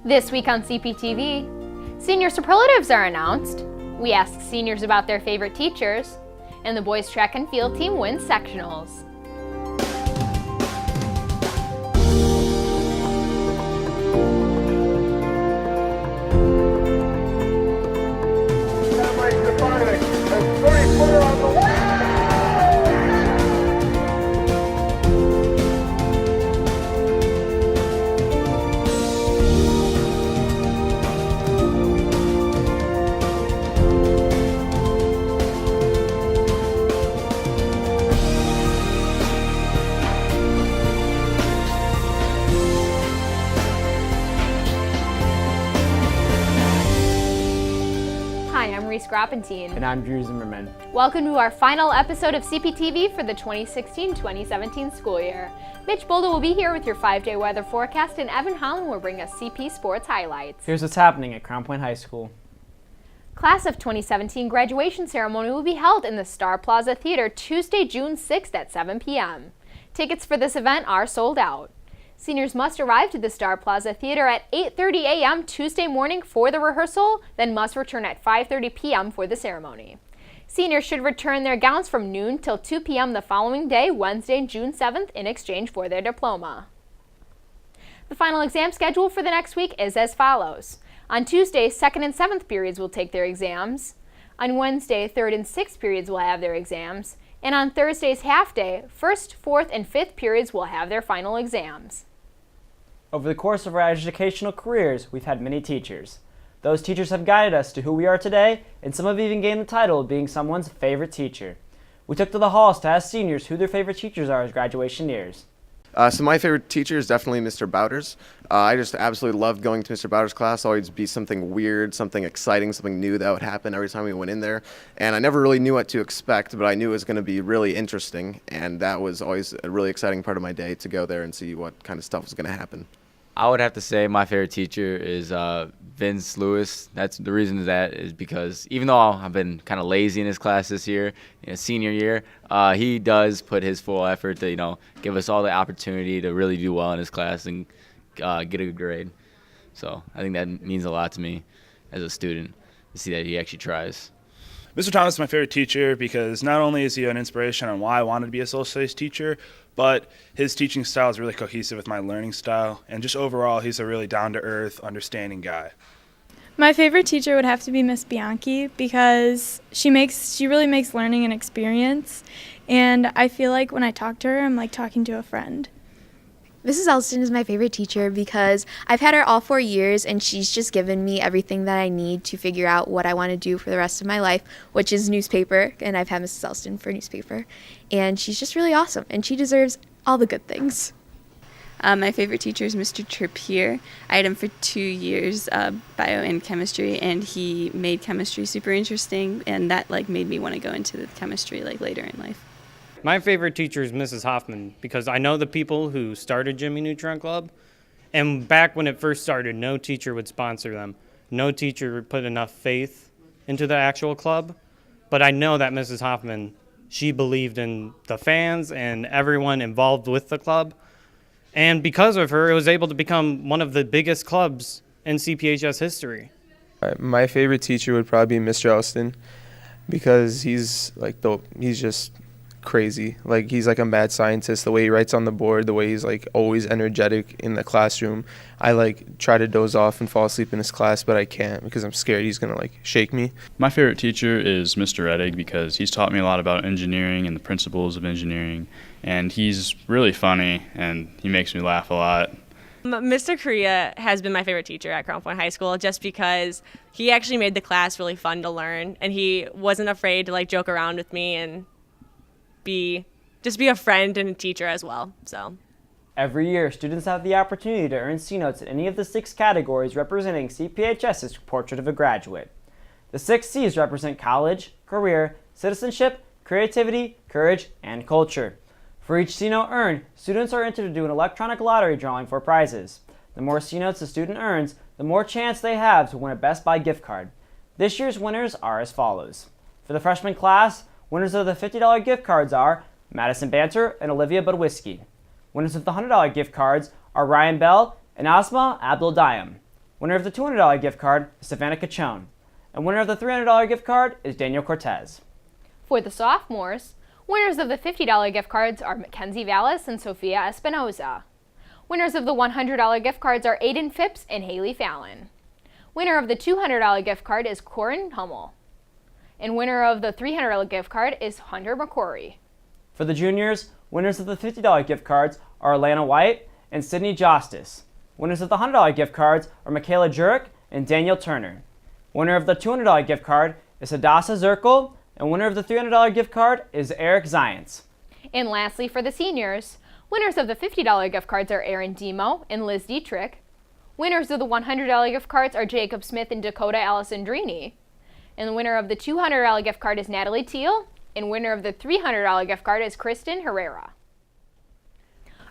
This week on CPTV, senior superlatives are announced, we ask seniors about their favorite teachers, and the boys track and field team wins sectionals. And I'm Drew Zimmerman. Welcome to our final episode of CPTV for the 2016-2017 school year. Mitch Bolda will be here with your 5-day weather forecast, and Evan Holland will bring us CP sports highlights. Here's what's happening at Crown Point High School. Class of 2017 graduation ceremony will be held in the Star Plaza Theater Tuesday, June 6th at 7 p.m. Tickets for this event are sold out. Seniors must arrive to the Star Plaza Theater at 8:30 a.m. Tuesday morning for the rehearsal, then must return at 5:30 p.m. for the ceremony. Seniors should return their gowns from noon till 2 p.m. the following day, Wednesday, June 7th, in exchange for their diploma. The final exam schedule for the next week is as follows. On Tuesday, 2nd and 7th periods will take their exams. On Wednesday, 3rd and 6th periods will have their exams. And on Thursday's half day, 1st, 4th, and 5th periods will have their final exams. Over the course of our educational careers, we've had many teachers. Those teachers have guided us to who we are today, and some have even gained the title of being someone's favorite teacher. We took to the halls to ask seniors who their favorite teachers are as graduation nears. So my favorite teacher is definitely Mr. Bowders. I just absolutely loved going to Mr. Bowders' class. Always be something weird, something exciting, something new that would happen every time we went in there. And I never really knew what to expect, but I knew it was going to be really interesting. And that was always a really exciting part of my day, to go there and see what kind of stuff was going to happen. I would have to say my favorite teacher is Vince Lewis. That's the reason that is because even though I've been kind of lazy in his class this year, senior year, he does put his full effort to give us all the opportunity to really do well in his class and get a good grade. So I think that means a lot to me as a student to see that he actually tries. Mr. Thomas is my favorite teacher because not only is he an inspiration on why I wanted to be a social studies teacher, but his teaching style is really cohesive with my learning style, and just overall, he's a really down-to-earth, understanding guy. My favorite teacher would have to be Miss Bianchi because she really makes learning an experience, and I feel like when I talk to her, I'm like talking to a friend. Mrs. Elston is my favorite teacher because I've had her all 4 years, and she's just given me everything that I need to figure out what I want to do for the rest of my life, which is newspaper, and I've had Mrs. Elston for newspaper. And she's just really awesome, and she deserves all the good things. My favorite teacher is Mr. Trippier. I had him for 2 years, bio and chemistry, and he made chemistry super interesting, and that made me want to go into the chemistry later in life. My favorite teacher is Mrs. Hoffman because I know the people who started Jimmy Neutron Club, and back when it first started, no teacher would sponsor them. No teacher would put enough faith into the actual club, but I know that Mrs. Hoffman, she believed in the fans and everyone involved with the club, and because of her, it was able to become one of the biggest clubs in CPHS history. My favorite teacher would probably be Mr. Elston because he's just crazy. He's like a mad scientist. The way he writes on the board, the way he's always energetic in the classroom. I try to doze off and fall asleep in his class, but I can't because I'm scared he's gonna shake me. My favorite teacher is Mr. Reddig because he's taught me a lot about engineering and the principles of engineering, and he's really funny and he makes me laugh a lot. Mr. Korea has been my favorite teacher at Crown Point High School just because he actually made the class really fun to learn, and he wasn't afraid to joke around with me and be a friend and a teacher as well. So Every year, students have the opportunity to earn C notes in any of the 6 categories representing CPHS's Portrait of a Graduate. The 6 C's represent college, career, citizenship, creativity, courage, and culture. For each C note earned, students are entered to do an electronic lottery drawing for prizes. The more C notes a student earns, the more chance they have to win a Best Buy gift card. This year's winners are as follows. For the freshman class, winners of the $50 gift cards are Madison Banter and Olivia Budwiski. Winners of the $100 gift cards are Ryan Bell and Asma Abdul Dayam. Winner of the $200 gift card is Savannah Cachone. And winner of the $300 gift card is Daniel Cortez. For the sophomores, winners of the $50 gift cards are Mackenzie Vallis and Sophia Espinoza. Winners of the $100 gift cards are Aiden Phipps and Haley Fallon. Winner of the $200 gift card is Corin Hummel. And winner of the $300 gift card is Hunter McCrory. For the juniors, winners of the $50 gift cards are Alana White and Sydney Justice. Winners of the $100 gift cards are Michaela Jurek and Daniel Turner. Winner of the $200 gift card is Hadassah Zirkle, and winner of the $300 gift card is Eric Zients. And lastly, for the seniors, winners of the $50 gift cards are Aaron Demo and Liz Dietrich. Winners of the $100 gift cards are Jacob Smith and Dakota Alessandrini. And the winner of the $200 gift card is Natalie Teal, and winner of the $300 gift card is Kristen Herrera.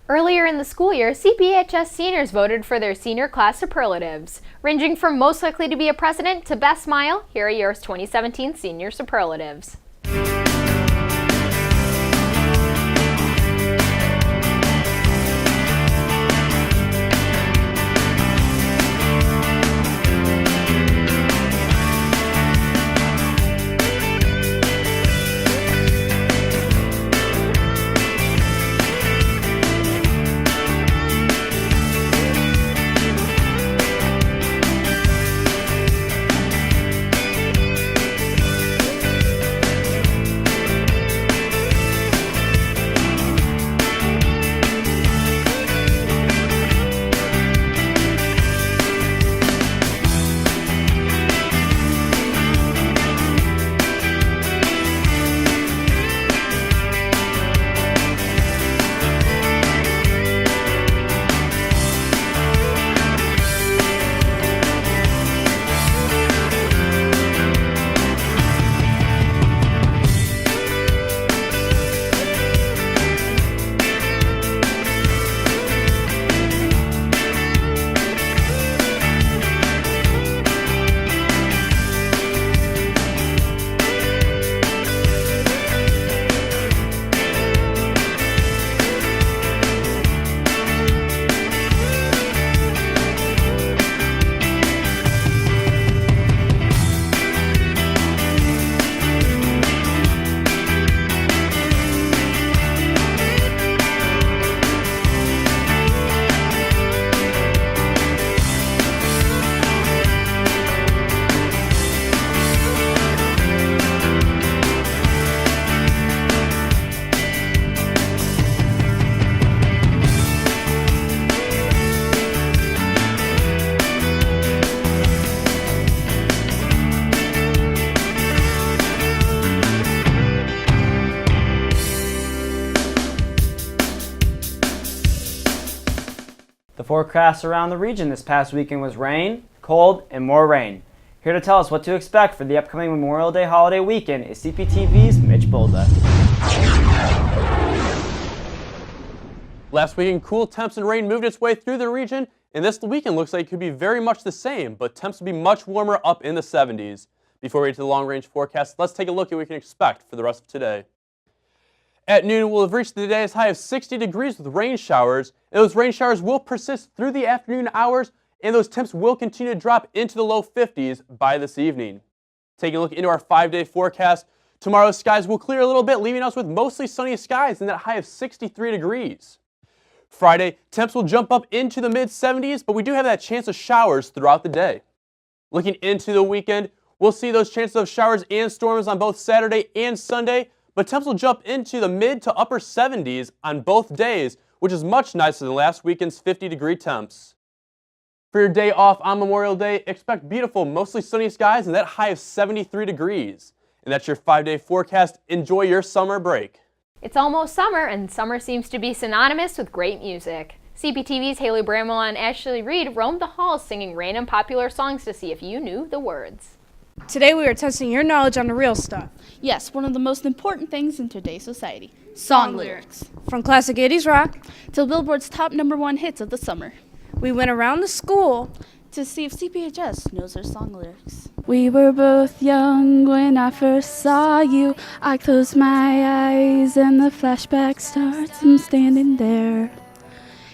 Earlier in the school year, CPHS seniors voted for their senior class superlatives. Ranging from most likely to be a president to best smile, here are your 2017 senior superlatives. The forecast around the region this past weekend was rain, cold, and more rain. Here to tell us what to expect for the upcoming Memorial Day holiday weekend is CPTV's Mitch Bolda. Last weekend, cool temps and rain moved its way through the region, and this weekend looks like it could be very much the same, but temps will be much warmer up in the 70s. Before we get to the long-range forecast, let's take a look at what we can expect for the rest of today. At noon, we'll have reached the day's high of 60 degrees with rain showers, and those rain showers will persist through the afternoon hours, and those temps will continue to drop into the low 50s by this evening. Taking a look into our 5-day forecast, tomorrow's skies will clear a little bit, leaving us with mostly sunny skies and that high of 63 degrees. Friday, temps will jump up into the mid-70s, but we do have that chance of showers throughout the day. Looking into the weekend, we'll see those chances of showers and storms on both Saturday and Sunday, but temps will jump into the mid to upper 70s on both days, which is much nicer than last weekend's 50-degree temps. For your day off on Memorial Day, expect beautiful, mostly sunny skies and that high of 73 degrees. And that's your 5-day forecast. Enjoy your summer break. It's almost summer, and summer seems to be synonymous with great music. CPTV's Haley Bramwell and Ashley Reed roamed the halls singing random popular songs to see if you knew the words. Today we are testing your knowledge on the real stuff. Yes, one of the most important things in today's society. Song lyrics. From classic 80s rock till Billboard's top #1 hits of the summer. We went around the school to see if CPHS knows their song lyrics. We were both young when I first saw you. I close my eyes and the flashback starts. I'm standing there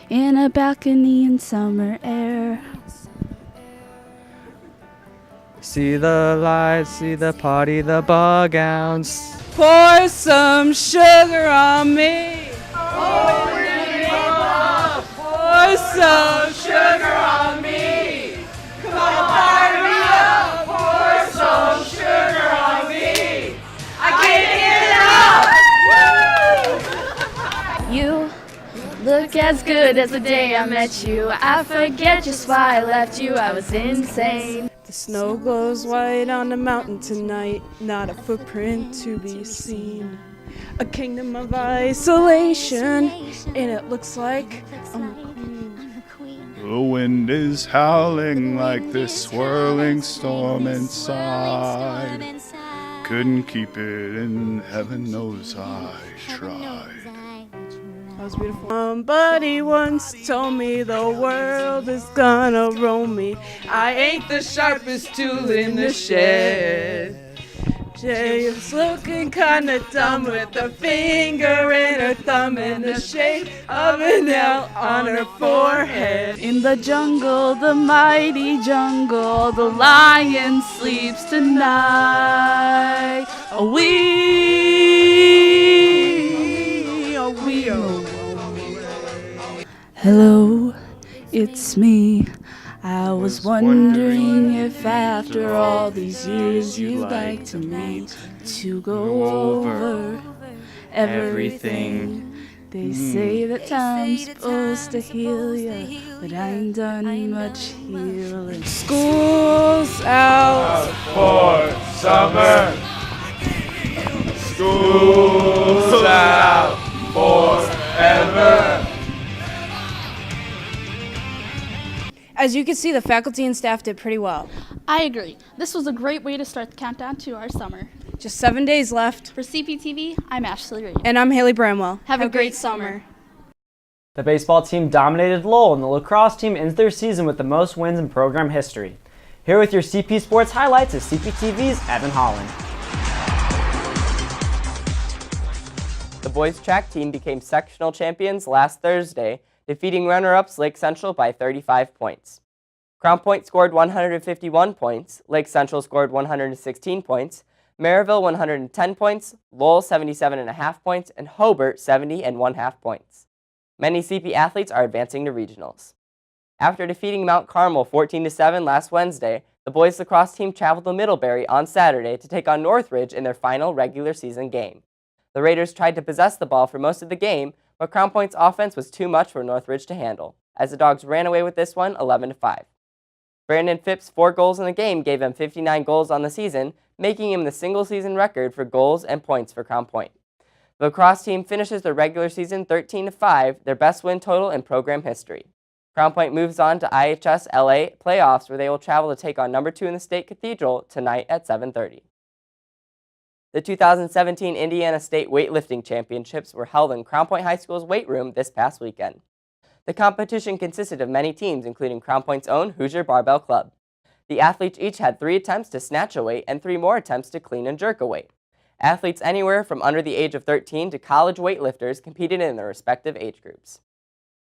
in a balcony in summer air. See the lights, see the party, the bug ounce. Pour some sugar on me. Pour some sugar on me. Come on, fire me up. Pour some sugar on me. I can't get enough. You look as good as the day I met you. I forget just why I left you. I was insane. The snow glows white on the mountain tonight, not a footprint to be seen. A kingdom of isolation, and it looks like I'm a queen. The wind is howling like this swirling storm inside. Couldn't keep it in, heaven knows I tried. That was beautiful. Somebody once told me the world is gonna roll me. I ain't the sharpest tool in the shed. Jay's looking kinda dumb with a finger and her thumb in the shape of an L on her forehead. In the jungle, the mighty jungle, the lion sleeps tonight. Hello, it's me. I was wondering if after all these years you'd like to meet to go over everything. They say that time's supposed to heal ya, but I ain't done much healing. School's out for summer. School's out forever. As you can see, the faculty and staff did pretty well. I agree. This was a great way to start the countdown to our summer. Just 7 days left. For CPTV, I'm Ashley Reed. And I'm Haley Bramwell. Have a great summer. The baseball team dominated Lowell, and the lacrosse team ends their season with the most wins in program history. Here with your CP Sports highlights is CPTV's Evan Holland. The boys track team became sectional champions last Thursday, defeating runner-ups Lake Central by 35 points. Crown Point scored 151 points, Lake Central scored 116 points, Maryville 110 points, Lowell 77.5 points, and Hobart 70.5 points. Many CP athletes are advancing to regionals. After defeating Mount Carmel 14-7 last Wednesday, the boys lacrosse team traveled to Middlebury on Saturday to take on Northridge in their final regular season game. The Raiders tried to possess the ball for most of the game, but Crown Point's offense was too much for Northridge to handle, as the Dogs ran away with this one 11-5. Brandon Phipps' 4 goals in the game gave him 59 goals on the season, making him the single-season record for goals and points for Crown Point. The lacrosse team finishes their regular season 13-5, their best win total in program history. Crown Point moves on to IHS LA playoffs, where they will travel to take on number 2 in the state Cathedral tonight at 7:30. The 2017 Indiana State Weightlifting Championships were held in Crown Point High School's weight room this past weekend. The competition consisted of many teams, including Crown Point's own Hoosier Barbell Club. The athletes each had 3 attempts to snatch a weight and 3 more attempts to clean and jerk a weight. Athletes anywhere from under the age of 13 to college weightlifters competed in their respective age groups.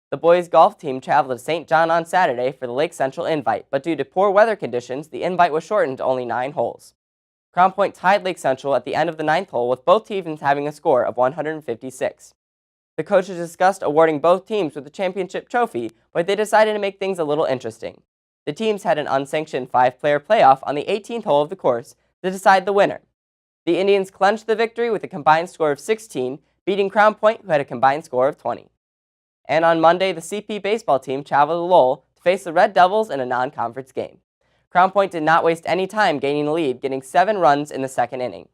The boys' golf team traveled to St. John on Saturday for the Lake Central Invite, but due to poor weather conditions, the invite was shortened to only 9 holes. Crown Point tied Lake Central at the end of the 9th hole, with both teams having a score of 156. The coaches discussed awarding both teams with the championship trophy, but they decided to make things a little interesting. The teams had an unsanctioned 5-player playoff on the 18th hole of the course to decide the winner. The Indians clinched the victory with a combined score of 16, beating Crown Point, who had a combined score of 20. And on Monday, the CP baseball team traveled to Lowell to face the Red Devils in a non-conference game. Crown Point did not waste any time gaining the lead, getting 7 runs in the 2nd inning.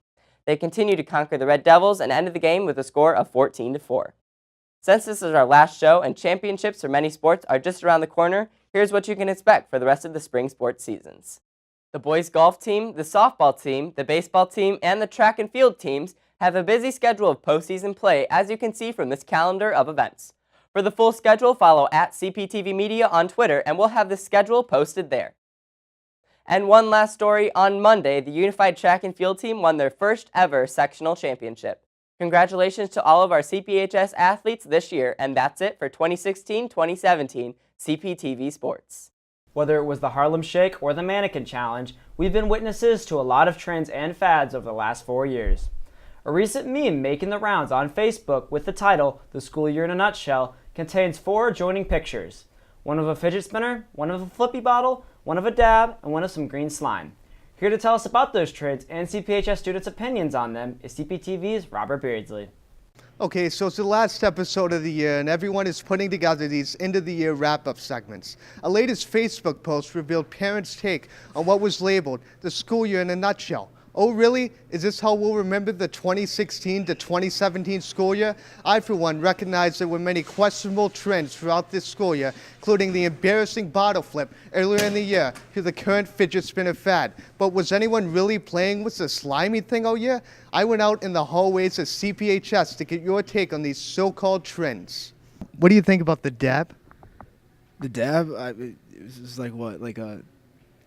They continued to conquer the Red Devils and ended the game with a score of 14-4. Since this is our last show and championships for many sports are just around the corner, here's what you can expect for the rest of the spring sports seasons. The boys golf team, the softball team, the baseball team, and the track and field teams have a busy schedule of postseason play, as you can see from this calendar of events. For the full schedule, follow @CPTV Media on Twitter, and we'll have the schedule posted there. And one last story, on Monday, the Unified Track and Field team won their first ever sectional championship. Congratulations to all of our CPHS athletes this year, and that's it for 2016-2017 CPTV Sports. Whether it was the Harlem Shake or the Mannequin Challenge, we've been witnesses to a lot of trends and fads over the last 4 years. A recent meme making the rounds on Facebook with the title, "The School Year in a Nutshell," contains 4 adjoining pictures. One of a fidget spinner, one of a flippy bottle, one of a dab, and one of some green slime. Here to tell us about those trends and CPHS students' opinions on them is CPTV's Robert Beardsley. Okay, so it's the last episode of the year, and everyone is putting together these end-of-the-year wrap-up segments. A latest Facebook post revealed parents' take on what was labeled the school year in a nutshell. Oh, really? Is this how we'll remember the 2016 to 2017 school year? I, for one, recognize there were many questionable trends throughout this school year, including the embarrassing bottle flip earlier in the year to the current fidget spinner fad. But was anyone really playing with the slimy thing all year? I went out in the hallways of CPHS to get your take on these so-called trends. What do you think about the dab? The dab? It was like what, like a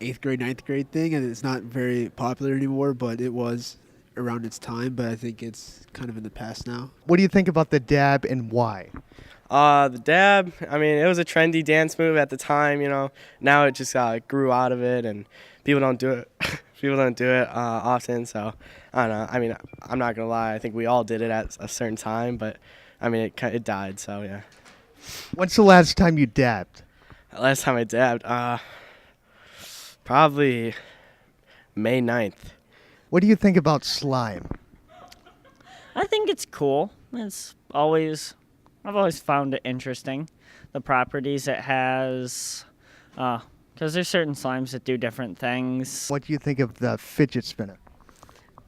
8th grade, 9th grade thing, and it's not very popular anymore, but it was around its time, but I think it's kind of in the past now. What do you think about the dab and why? The dab, I mean, it was a trendy dance move at the time, you know. Now it just grew out of it, and people don't do it. People don't do it often, so I don't know. I mean, I'm not going to lie. I think we all did it at a certain time, but, I mean, it died, so yeah. When's the last time you dabbed? Last time I dabbed? Probably May 9th. What do you think about slime? I think it's cool. I've always found it interesting, the properties it has, because there's certain slimes that do different things. What do you think of the fidget spinner?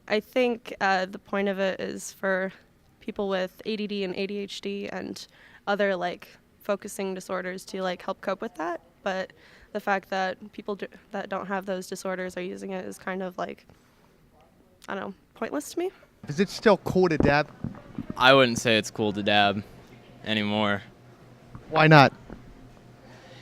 I think the point of it is for people with ADD and ADHD and other like focusing disorders to like help cope with that, but the fact that people that don't have those disorders are using it is kind of like, I don't know, pointless to me. Is it still cool to dab? I wouldn't say it's cool to dab anymore. Why not?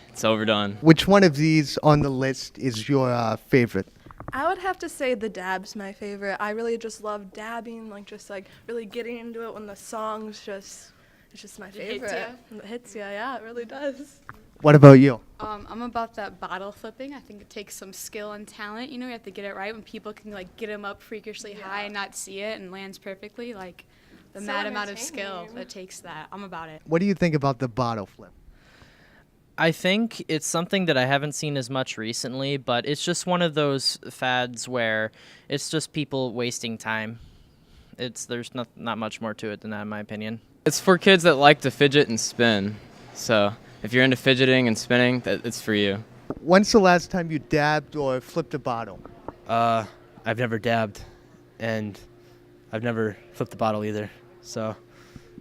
It's overdone. Which one of these on the list is your favorite? I would have to say the dab's my favorite. I really just love dabbing, like just like really getting into it when the song's just, it's just my favorite. It hits ya, yeah, it really does. What about you? I'm about that bottle flipping. I think it takes some skill and talent. You know, you have to get it right when people can like get them up freakishly high and not see it and lands perfectly. Like the mad amount of skill that takes that. I'm about it. What do you think about the bottle flip? I think it's something that I haven't seen as much recently, but it's just one of those fads where it's just people wasting time. There's not much more to it than that, in my opinion. It's for kids that like to fidget and spin. So if you're into fidgeting and spinning, it's for you. When's the last time you dabbed or flipped a bottle? I've never dabbed, and I've never flipped a bottle either. So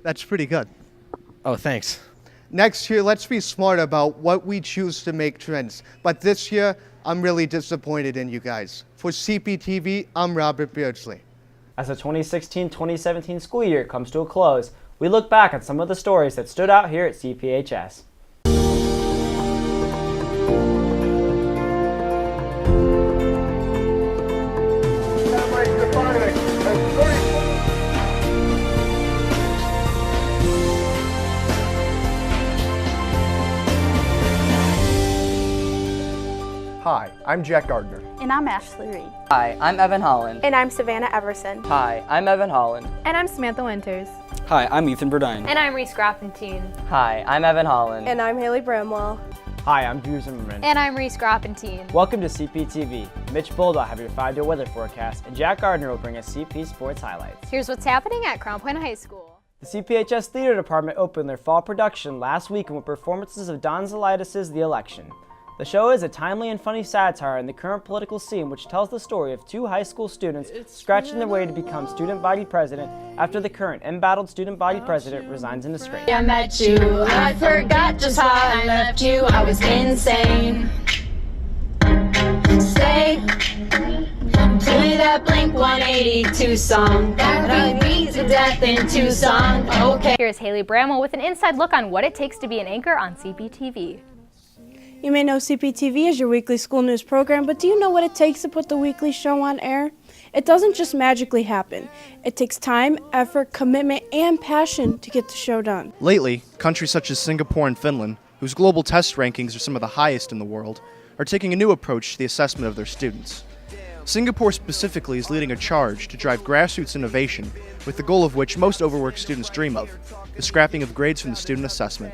that's pretty good. Oh, thanks. Next year, let's be smart about what we choose to make trends. But this year, I'm really disappointed in you guys. For CPTV, I'm Robert Beardsley. As the 2016-2017 school year comes to a close, we look back at some of the stories that stood out here at CPHS. Hi, I'm Jack Gardner. And I'm Ashley Reed. Hi, I'm Evan Holland. And I'm Savannah Everson. Hi, I'm Evan Holland. And I'm Samantha Winters. Hi, I'm Ethan Burdine. And I'm Reese Groppentine. Hi, I'm Evan Holland. And I'm Haley Bramwell. Hi, I'm Drew Zimmerman. And I'm Reese Groppentine. Welcome to CPTV. Mitch Bold will have your 5-day weather forecast, and Jack Gardner will bring us CP Sports highlights. Here's what's happening at Crown Point High School. The CPHS Theater Department opened their fall production last weekend with performances of Don Zelitis' The Election. The show is a timely and funny satire in the current political scene, which tells the story of 2 high school students scratching their way to become student body president after the current embattled student body president resigns in disgrace. I met you, I forgot just how I left you, I was insane. Stay, play that Blink 182 song, that beat me to death in Tucson, okay. Here's Haley Bramwell with an inside look on what it takes to be an anchor on CPTV. You may know CPTV as your weekly school news program, but do you know what it takes to put the weekly show on air? It doesn't just magically happen. It takes time, effort, commitment, and passion to get the show done. Lately, countries such as Singapore and Finland, whose global test rankings are some of the highest in the world, are taking a new approach to the assessment of their students. Singapore specifically is leading a charge to drive grassroots innovation, with the goal of which most overworked students dream of, the scrapping of grades from the student assessment.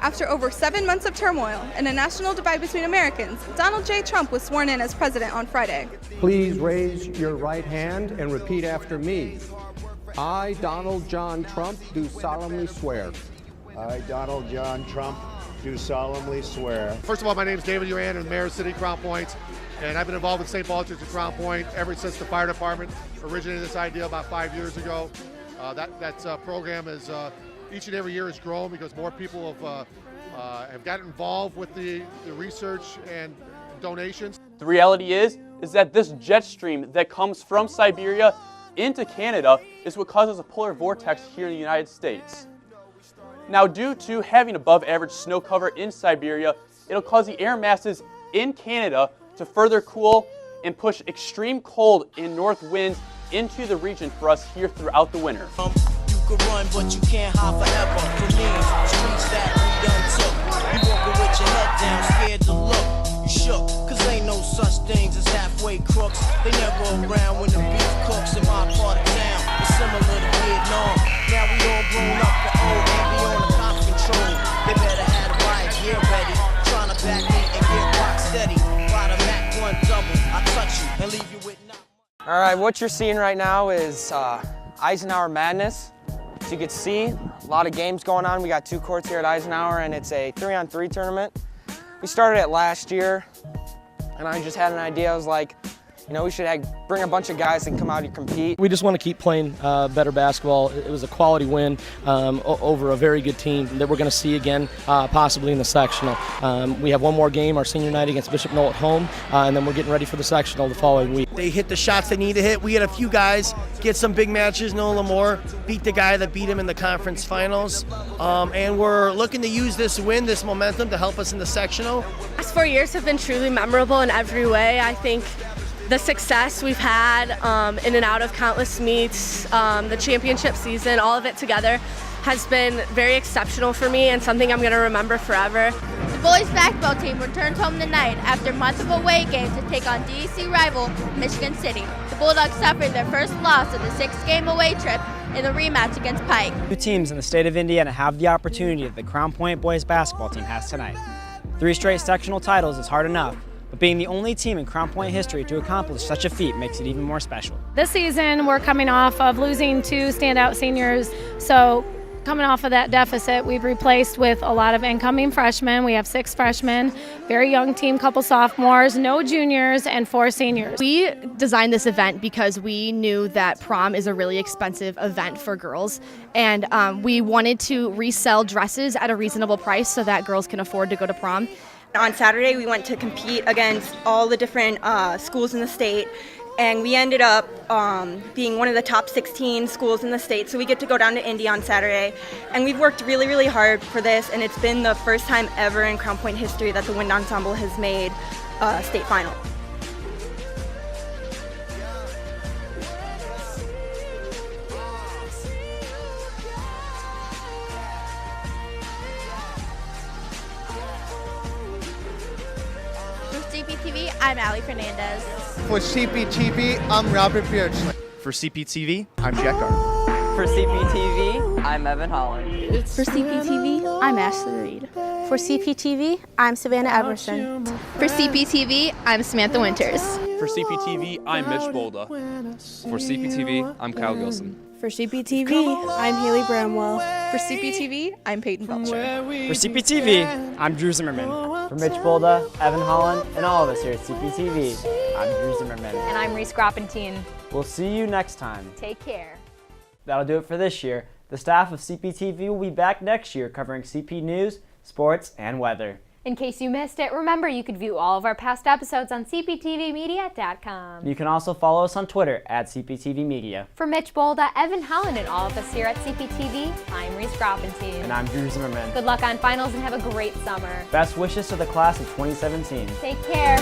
After over 7 months of turmoil and a national divide between Americans, Donald J. Trump was sworn in as president on Friday. Please raise your right hand and repeat after me. I, Donald John Trump, do solemnly swear. I, Donald John Trump, do solemnly swear. First of all, my name is David URAN, I'm the Mayor of the City of Crown Point, and I've been involved with St. Paul Church of Crown Point ever since the fire department originated this idea about 5 years ago. That program is each and every year has grown because more people have gotten involved with the research and donations. The reality is that this jet stream that comes from Siberia into Canada is what causes a polar vortex here in the United States. Now, due to having above average snow cover in Siberia, it'll cause the air masses in Canada to further cool and push extreme cold and north winds into the region for us here throughout the winter. You can run, but you can't hide forever. For me, streets that we done took. You walking with your head down, scared to look. You shook, cause ain't no such things as halfway crooks. They never around when the beef cooks in my part of town. It's similar to Vietnam. Now we all grown up and old and beyond the cop control. They better have the riot gear ready. Trying to back me and get rock steady. Ride a Mac 1 double, I touch you and leave you with not much. All right, what you're seeing right now is Eisenhower Madness. As you can see, a lot of games going on. We got 2 courts here at Eisenhower, and it's a 3-on-3 tournament. We started it last year, and I just had an idea. I was like, you know, we should bring a bunch of guys that can come out and compete. We just want to keep playing better basketball. It was a quality win over a very good team that we're going to see again, possibly in the sectional. We have one more game, our senior night against Bishop Knoll at home, and then we're getting ready for the sectional the following week. They hit the shots they need to hit. We had a few guys get some big matches. Noah Lamore beat the guy that beat him in the conference finals. And we're looking to use this win, this momentum, to help us in the sectional. The last 4 years have been truly memorable in every way. I think the success we've had in and out of countless meets, the championship season, all of it together has been very exceptional for me and something I'm going to remember forever. The boys basketball team returns home tonight after months of away games to take on DEC rival Michigan City. The Bulldogs suffered their first loss of the 6-game away trip in the rematch against Pike. 2 teams in the state of Indiana have the opportunity that the Crown Point boys basketball team has tonight. 3 straight sectional titles is hard enough, but being the only team in Crown Point history to accomplish such a feat makes it even more special. This season, we're coming off of losing 2 standout seniors, so coming off of that deficit, we've replaced with a lot of incoming freshmen. We have 6 freshmen, very young team, couple sophomores, no juniors, and 4 seniors. We designed this event because we knew that prom is a really expensive event for girls, and we wanted to resell dresses at a reasonable price so that girls can afford to go to prom. On Saturday, we went to compete against all the different schools in the state, and we ended up being one of the top 16 schools in the state, so we get to go down to Indy on Saturday. And we've worked really, really hard for this, and it's been the first time ever in Crown Point history that the wind ensemble has made a state final. CPTV, I'm Allie Fernandez. For CPTV, I'm Robert Beardsley. For CPTV, I'm Jack Gardner. For CPTV, I'm Evan Holland. For CPTV, I'm Ashley Reed. For CPTV, I'm Savannah Everson. For CPTV, I'm Samantha Winters. For CPTV, I'm Mitch Bolda. For CPTV, I'm Kyle Gilson. For CPTV, I'm Haley Bramwell. For CPTV, I'm Peyton Belcher. For CPTV, I'm Drew Zimmerman. For Mitch Bolda, Evan Holland, and all of us here at CPTV, I'm Drew Zimmerman. And I'm Reese Groppentine. We'll see you next time. Take care. That'll do it for this year. The staff of CPTV will be back next year covering CP news, sports, and weather. In case you missed it, remember you could view all of our past episodes on cptvmedia.com. You can also follow us on Twitter at CPTV Media. For Mitch Bolda, Evan Holland, and all of us here at CPTV, I'm Reese Groppentine. And I'm Drew Zimmerman. Good luck on finals and have a great summer. Best wishes to the class of 2017. Take care.